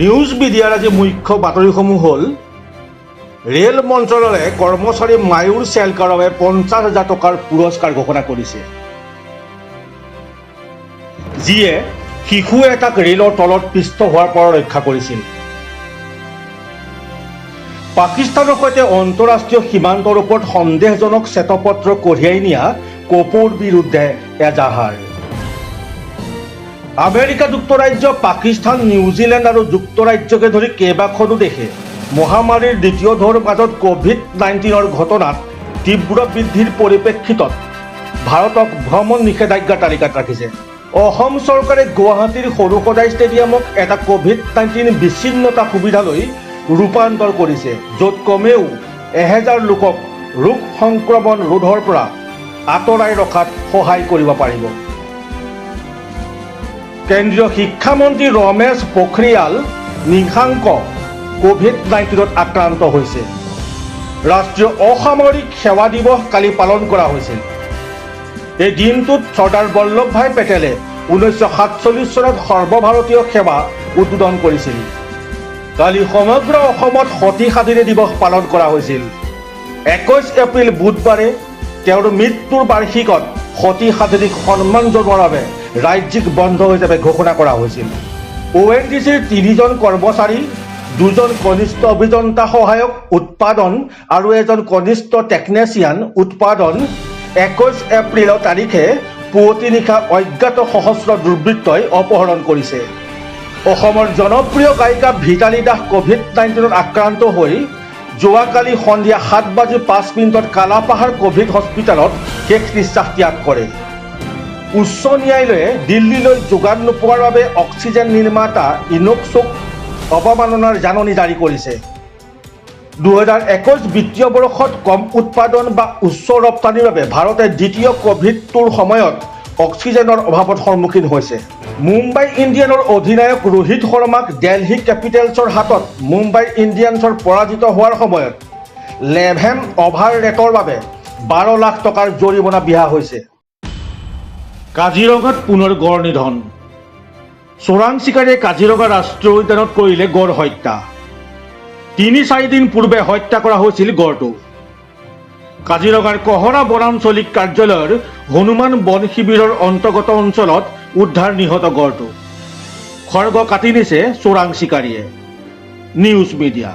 News মিডিয়াৰ আজি মুখ্য বাতৰিসমূহ হ'ল ৰেল মন্ত্ৰালয়ে কৰ্মচাৰী মায়ুৰ চেলকাৰ বাবে 50,000 টকাৰ পুৰস্কাৰ ঘোষণা কৰিছে, যিয়ে শিশু এটাক ৰেলৰ তলত পিষ্ট হোৱাৰ পৰা ৰক্ষা কৰিছিল। পাকিস্তানৰ সৈতে অন্তঃৰাষ্ট্ৰীয় সীমান্তৰ ওপৰত সন্দেহজনক শ্বেতপত্ৰ কঢ়িয়াই নিয়া কপৌৰ বিৰুদ্ধে এজাহাৰ। আমেৰিকা যুক্তৰাজ্য, পাকিস্তান, নিউজিলেণ্ড আৰু যুক্তৰাজ্যকে ধৰি কেইবাখনো দেশে মহামাৰীৰ দ্বিতীয় ঢৌৰ মাজত COVID-19 ঘটনাত তীব্ৰ বৃদ্ধিৰ পৰিপ্ৰেক্ষিতত ভাৰতক ভ্ৰমণ নিষেধাজ্ঞাৰ তালিকাত ৰাখিছে। অসম চৰকাৰে গুৱাহাটীৰ সৰুসজাই ষ্টেডিয়ামক এটা COVID-19 বিচ্ছিন্নতা সুবিধালৈ ৰূপান্তৰ কৰিছে, য'ত কমেও 1000 লোকক ৰোগ সংক্ৰমণ ৰোধৰ পৰা আঁতৰাই ৰখাত সহায় কৰিব পাৰিব। কেন্দ্ৰীয় শিক্ষামন্ত্ৰী ৰমেশ পোখৰিয়াল নিশাংক COVID-19 আক্ৰান্ত হৈছে। ৰাষ্ট্ৰীয় অসামৰিক সেৱা দিৱস কালি পালন কৰা হৈছিল। এই দিনটোত চৰ্দাৰ বল্লভভাই পেটেলে 1947 চনত সৰ্বভাৰতীয় সেৱা উদ্বোধন কৰিছিল। কালি সমগ্ৰ অসমত সতী সাধিনী দিৱস পালন কৰা হৈছিল। 21 এপ্ৰিল বুধবাৰে তেওঁৰ মৃত্যুৰ বাৰ্ষিকত সতী সাধিনীক সন্মান জনোৱাৰ বাবে ৰাজ্যিক বন্ধ হিচাপে ঘোষণা কৰা হৈছিল। ONGCৰ 3জন কৰ্মচাৰী, 2জন কনিষ্ঠ অভিযন্তা সহায়ক উৎপাদন আৰু এজন কনিষ্ঠ টেকনিচিয়ান উৎপাদন 21 এপ্ৰিল তাৰিখে পুৱতি নিশা অজ্ঞাত সশস্ত্ৰ দুৰ্বৃত্তই অপহৰণ কৰিছে। অসমৰ জনপ্ৰিয় গায়িকা ভিতালী দাস COVID-19 আক্ৰান্ত হৈ যোৱাকালি সন্ধিয়া 7:05 কালাপাহাৰ কোভিড হস্পিটেলত শেষ নিশ্বাস ত্যাগ কৰে। উচ্চ ন্যায়ালয়ে দিল্লীলৈ যোগান নোপোৱাৰ বাবে অক্সিজেন নিৰ্মাতা ইনক্সক অৱমাননাৰ জাননী জাৰি কৰিছে। 2021 বিত্তীয় বৰ্ষত কম উৎপাদন বা উচ্চ ৰপ্তানিৰ বাবে ভাৰতে দ্বিতীয় কোভিড-টোৰ সময়ত অক্সিজেনৰ অভাৱত সন্মুখীন হৈছে। মুম্বাই ইণ্ডিয়ানৰ অধিনায়ক ৰোহিত শৰ্মাক দিল্লী কেপিটেলছৰ হাতত মুম্বাই ইণ্ডিয়ানছৰ পৰাজিত হোৱাৰ সময়ত 11 অভাৰ ৰেটৰ বাবে 12 লাখ টকাৰ জৰিমনা বিহা হৈছে। কাজিৰঙাত পুনৰ গড় নিধন। চোৰাং চিকাৰীয়ে কাজিৰঙা ৰাষ্ট্ৰীয় উদ্যানত কৰিলে গড় হত্যা। 3-4 দিন পূৰ্বে হত্যা কৰা হৈছিল গড়টো। কাজিৰঙাৰ কহৰা বনাঞ্চলিক কাৰ্যালয়ৰ হনুমান বন শিবিৰৰ অন্তৰ্গত অঞ্চলত উদ্ধাৰ নিহত গড়টো। খৰ্গ কাটি নিছে চোৰাং চিকাৰীয়ে। News media.